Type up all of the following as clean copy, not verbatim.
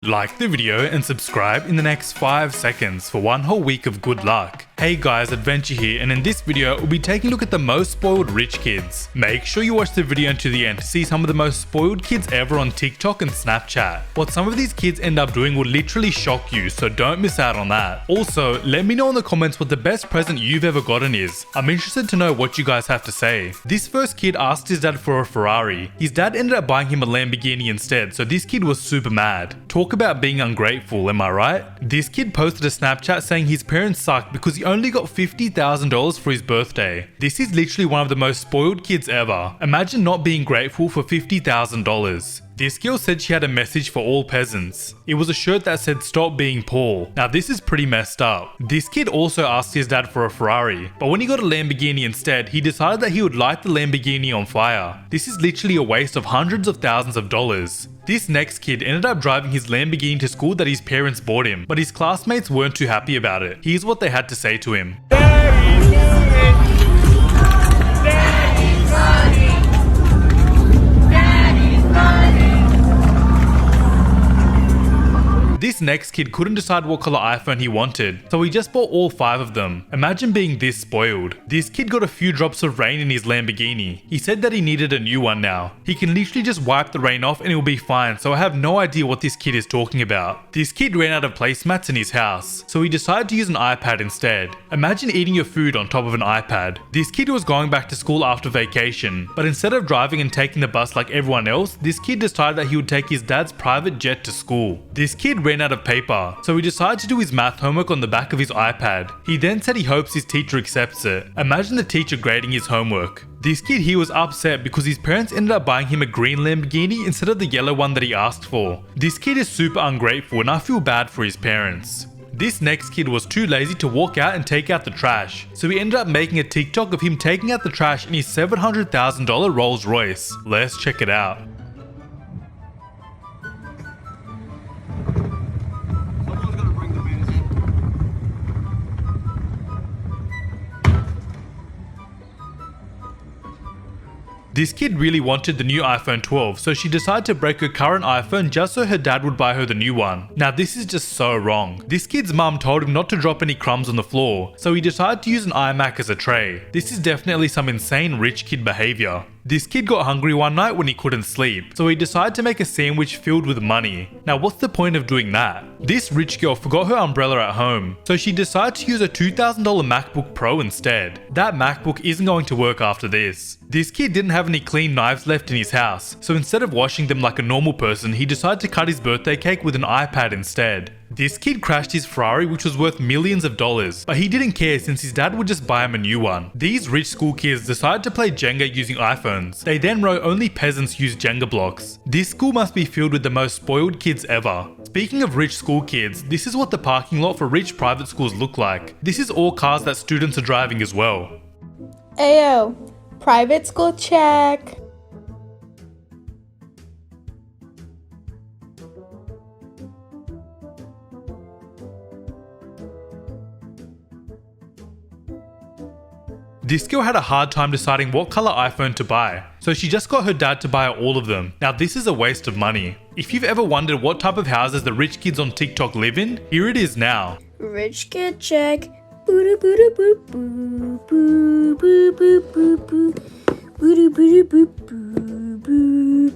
Like the video and subscribe in the next 5 seconds for one whole week of good luck. Hey guys, Adventure here, and in this video we'll be taking a look at the most spoiled rich kids. Make sure you watch the video until the end to see some of the most spoiled kids ever on TikTok and Snapchat. What some of these kids end up doing will literally shock you, so don't miss out on that. Also, let me know in the comments what the best present you've ever gotten is. I'm interested to know what you guys have to say. This first kid asked his dad for a Ferrari. His dad ended up buying him a Lamborghini instead, so this kid was super mad. Talk about being ungrateful, am I right? This kid posted a Snapchat saying his parents sucked because he only got $50,000 for his birthday. This is literally one of the most spoiled kids ever. Imagine not being grateful for $50,000. This girl said she had a message for all peasants. It was a shirt that said stop being poor. Now this is pretty messed up. This kid also asked his dad for a Ferrari, but when he got a Lamborghini instead, he decided that he would light the Lamborghini on fire. This is literally a waste of hundreds of thousands of dollars. This next kid ended up driving his Lamborghini to school that his parents bought him, but his classmates weren't too happy about it. Here's what they had to say to him. This next kid couldn't decide what color iPhone he wanted, so he just bought all 5 of them. Imagine being this spoiled. This kid got a few drops of rain in his Lamborghini. He said that he needed a new one now. He can literally just wipe the rain off and it will be fine, so I have no idea what this kid is talking about. This kid ran out of placemats in his house, so he decided to use an iPad instead. Imagine eating your food on top of an iPad. This kid was going back to school after vacation, but instead of driving and taking the bus like everyone else, this kid decided that he would take his dad's private jet to school. This kid ran out of paper, so he decided to do his math homework on the back of his iPad. He then said he hopes his teacher accepts it. Imagine the teacher grading his homework. This kid here was upset because his parents ended up buying him a green Lamborghini instead of the yellow one that he asked for. This kid is super ungrateful and I feel bad for his parents. This next kid was too lazy to walk out and take out the trash, so he ended up making a TikTok of him taking out the trash in his $700,000 Rolls Royce. Let's check it out. This kid really wanted the new iPhone 12, so she decided to break her current iPhone just so her dad would buy her the new one. Now this is just so wrong. This kid's mum told him not to drop any crumbs on the floor, so he decided to use an iMac as a tray. This is definitely some insane rich kid behavior. This kid got hungry one night when he couldn't sleep, so he decided to make a sandwich filled with money. Now what's the point of doing that? This rich girl forgot her umbrella at home, so she decided to use a $2,000 MacBook Pro instead. That MacBook isn't going to work after this. This kid didn't have any clean knives left in his house, so instead of washing them like a normal person, he decided to cut his birthday cake with an iPad instead. This kid crashed his Ferrari, which was worth millions of dollars, but he didn't care since his dad would just buy him a new one. These rich school kids decided to play Jenga using iPhones. They then wrote only peasants use Jenga blocks. This school must be filled with the most spoiled kids ever. Speaking of rich school kids, this is what the parking lot for rich private schools look like. This is all cars that students are driving as well. Ayo, private school check. This girl had a hard time deciding what color iPhone to buy, so she just got her dad to buy her all of them. Now this is a waste of money. If you've ever wondered what type of houses the rich kids on TikTok live in, here it is now. Rich kid check. Boo boo boo boo boo boo boo boo boo. Boo boo boo boo boo boo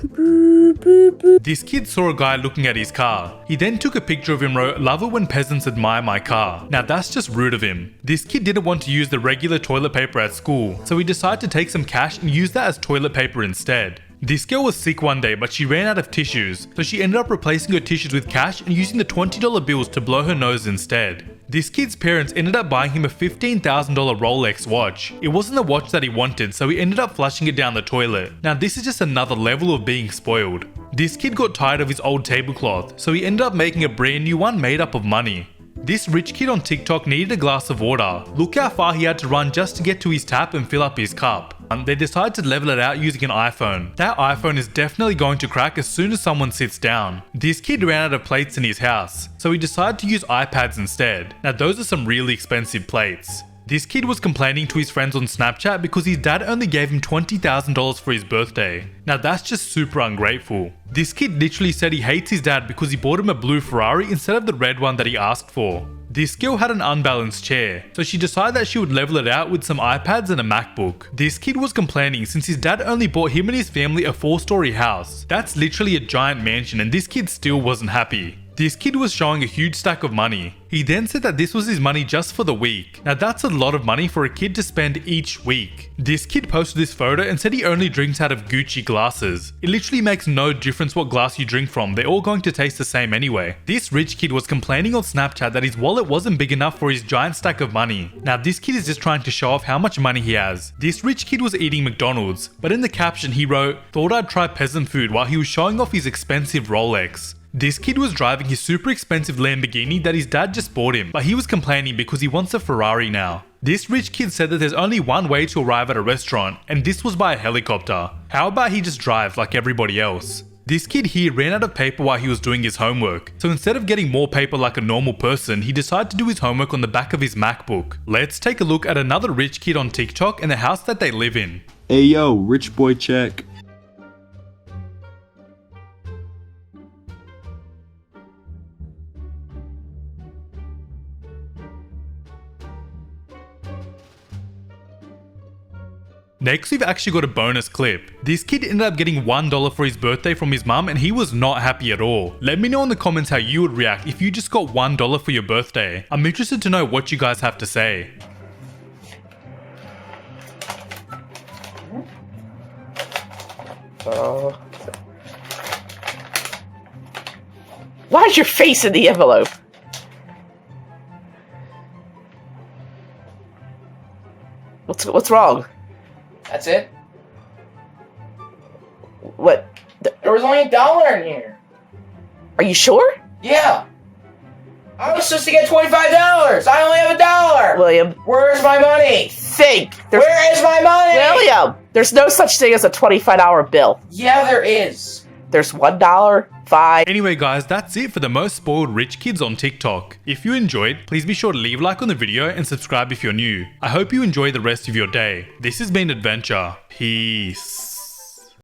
boo boo boo. This kid saw a guy looking at his car. He then took a picture of him and wrote, "Love it when peasants admire my car." Now that's just rude of him. This kid didn't want to use the regular toilet paper at school, so he decided to take some cash and use that as toilet paper instead. This girl was sick one day, but she ran out of tissues, so she ended up replacing her tissues with cash and using the $20 bills to blow her nose instead. This kid's parents ended up buying him a $15,000 Rolex watch. It wasn't the watch that he wanted, so he ended up flushing it down the toilet. Now this is just another level of being spoiled. This kid got tired of his old tablecloth, so he ended up making a brand new one made up of money. This rich kid on TikTok needed a glass of water. Look how far he had to run just to get to his tap and fill up his cup. They decided to level it out using an iPhone. That iPhone is definitely going to crack as soon as someone sits down. This kid ran out of plates in his house, so he decided to use iPads instead. Now those are some really expensive plates. This kid was complaining to his friends on Snapchat because his dad only gave him $20,000 for his birthday. Now that's just super ungrateful. This kid literally said he hates his dad because he bought him a blue Ferrari instead of the red one that he asked for. This girl had an unbalanced chair, so she decided that she would level it out with some iPads and a MacBook. This kid was complaining since his dad only bought him and his family a 4-story house. That's literally a giant mansion, and this kid still wasn't happy. This kid was showing a huge stack of money. He then said that this was his money just for the week. Now that's a lot of money for a kid to spend each week. This kid posted this photo and said he only drinks out of Gucci glasses. It literally makes no difference what glass you drink from, they're all going to taste the same anyway. This rich kid was complaining on Snapchat that his wallet wasn't big enough for his giant stack of money. Now this kid is just trying to show off how much money he has. This rich kid was eating McDonald's, but in the caption he wrote, "Thought I'd try peasant food," while he was showing off his expensive Rolex. This kid was driving his super expensive Lamborghini that his dad just bought him, but he was complaining because he wants a Ferrari now. This rich kid said that there's only one way to arrive at a restaurant, and this was by a helicopter. How about he just drives like everybody else? This kid here ran out of paper while he was doing his homework, so instead of getting more paper like a normal person, he decided to do his homework on the back of his MacBook. Let's take a look at another rich kid on TikTok and the house that they live in. Hey yo, rich boy check. Next, we've actually got a bonus clip. This kid ended up getting $1 for his birthday from his mum and he was not happy at all. Let me know in the comments how you would react if you just got $1 for your birthday. I'm interested to know what you guys have to say. Why is your face in the envelope? What's wrong? That's it. What? There was only $1 in here. Are you sure? Yeah. I was supposed to get $25. I only have $1. William, Where's my money? think. Where is my money? William, there's no such thing as a $25 bill. Yeah, there is. There's $1, $5. Anyway guys, that's it for the most spoiled rich kids on TikTok. If you enjoyed, please be sure to leave a like on the video and subscribe if you're new. I hope you enjoy the rest of your day. This has been Adventure. Peace.